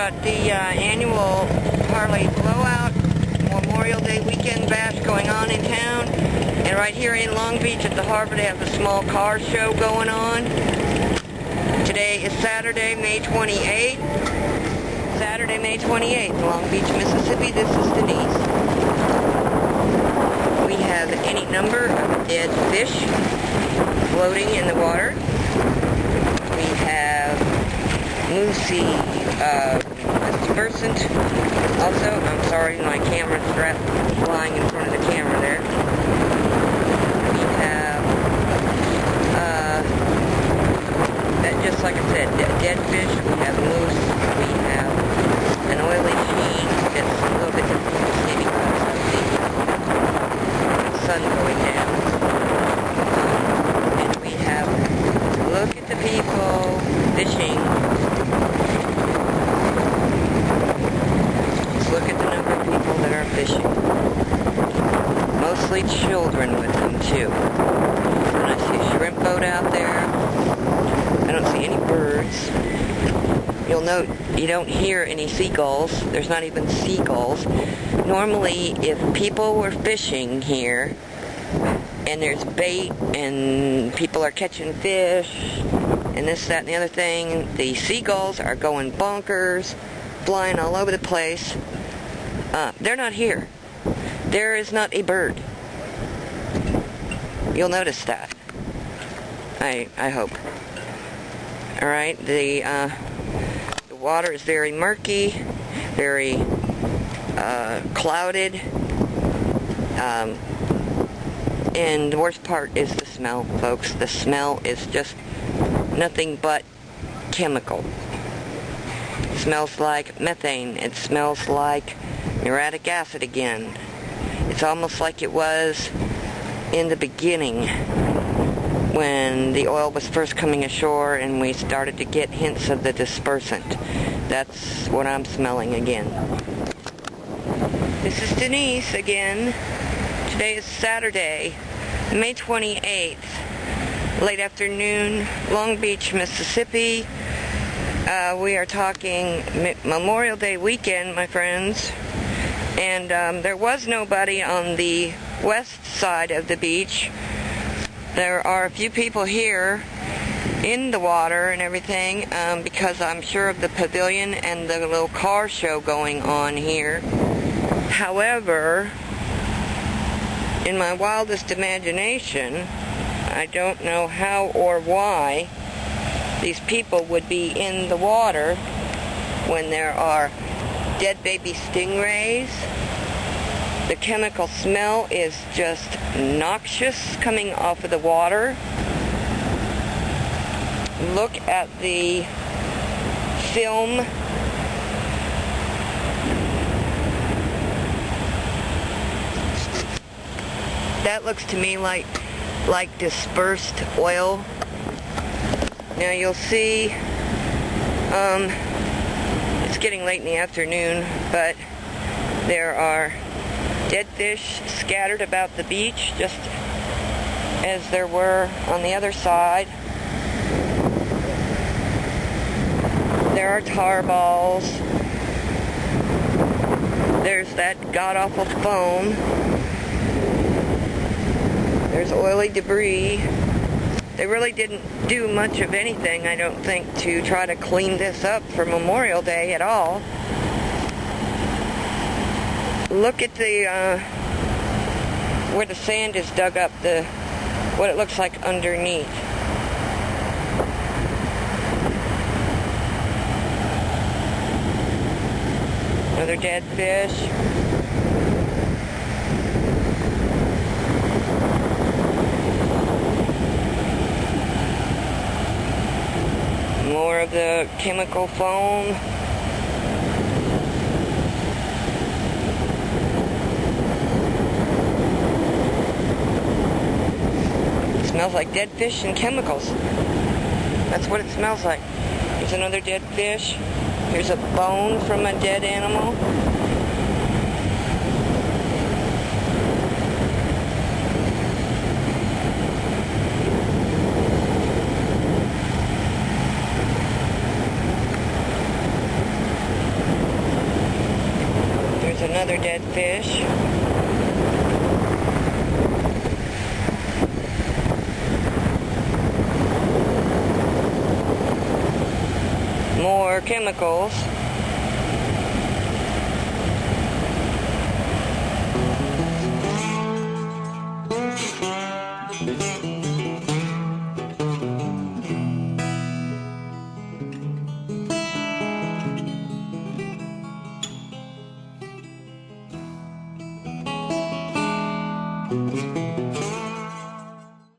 got the annual Harley Blowout Memorial Day weekend bash going on in town. And right here in Long Beach at the harbor, they have a small car show going on. Today is Saturday, May 28th. Saturday, May 28th, Long Beach, Mississippi. This is Denise. We have any number of dead fish floating in the water. We have moosey dispersant. Also, I'm sorry, my camera strap flying in front of the camera there. We have, just like I said, dead fish. We have moose. We have an oily sheen that's a little bit difficult to see because of the sun going down. And we have, look at the people fishing. Just look at the number of people that are fishing. Mostly children with them too. And I see a shrimp boat out there. I don't see any birds. You'll note you don't hear any seagulls. There's not even seagulls. Normally, if people were fishing here, and there's bait, and people are catching fish, and this, that, and the other thing, the seagulls are going bonkers, flying all over the place. They're not here. There is not a bird. You'll notice that. I hope. Alright, the water is very murky, very clouded, and the worst part is the smell, folks. The smell is just nothing but chemical. It smells like methane. It smells like muriatic acid again. It's almost like it was in the beginning when the oil was first coming ashore and we started to get hints of the dispersant. That's what I'm smelling again. This is Denise again. Today is Saturday, May 28th, late afternoon, Long Beach, Mississippi. We are talking Memorial Day weekend, my friends. And there was nobody on the west side of the beach. There are a few people here in the water and everything because I'm sure of the pavilion and the little car show going on here. However, in my wildest imagination, I don't know how or why these people would be in the water when there are dead baby stingrays. The chemical smell is just noxious coming off of the water. Look at the film. That looks to me like dispersed oil. Now you'll see, it's getting late in the afternoon, but there are dead fish scattered about the beach, just as there were on the other side. There are tar balls. There's that god-awful foam. There's oily debris. They really didn't do much of anything, I don't think, to try to clean this up for Memorial Day at all. Look at the where the sand is dug up, what it looks like underneath. Another dead fish. More of the chemical foam. It smells like dead fish and chemicals. That's what it smells like. Here's another dead fish. Here's a bone from a dead animal. another dead fish. More chemicals.